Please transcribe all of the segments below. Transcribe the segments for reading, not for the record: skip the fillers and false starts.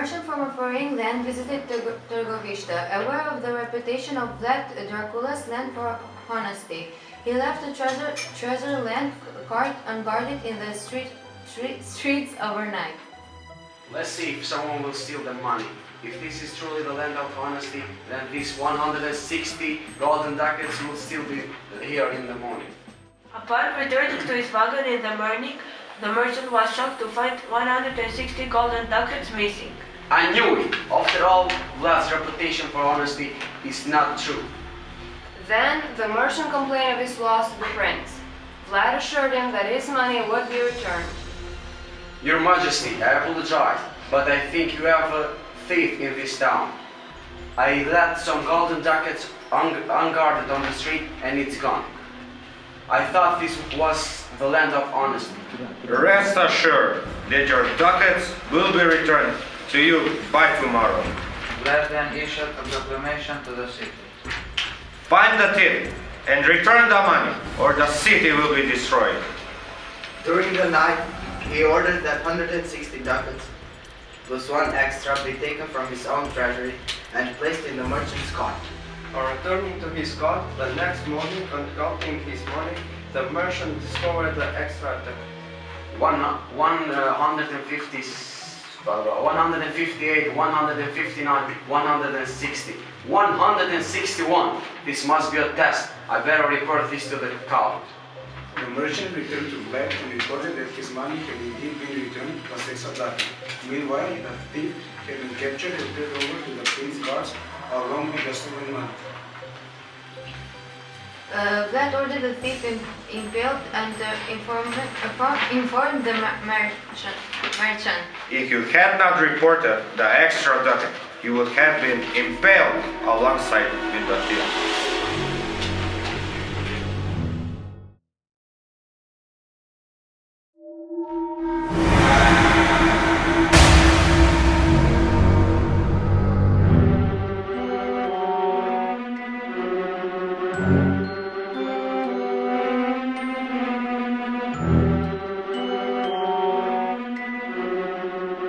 merchant from a foreign land visited Târgoviște, aware of the reputation of Vlad Dracula's land for honesty. He left a treasure land cart unguarded in the streets overnight. Let's see if someone will steal the money. If this is truly the land of honesty, then these 160 golden ducats will still be here in the morning. Upon returning to his wagon in the morning, the merchant was shocked to find 160 golden ducats missing. I knew it! After all, Vlad's reputation for honesty is not true. Then the merchant complained of his loss to the prince. Vlad assured him that his money would be returned. Your Majesty, I apologize, but I think you have a thief in this town. I left some golden ducats unguarded on the street and it's gone. I thought this was the land of honesty. Rest assured that your ducats will be returned to you by tomorrow. Vlad then issued a proclamation to the city. Find the thief and return the money, or the city will be destroyed. During the night, he ordered that 160 ducats plus one extra be taken from his own treasury and placed in the merchant's cart. On returning to his cart the next morning and counting his money, the merchant discovered the extra ducat. 158, 159, 160, 161. This must be a test. I better report this to the count. The merchant returned to Vlad and reported that his money had indeed been returned plus extra ducat. Meanwhile, the thief had been captured and turned over to the prince's guards along with the stolen money. Vlad ordered the thief impaled and informed the merchant. If you had not reported the extra ducat, you would have been impaled alongside with the thief.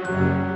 Thank you.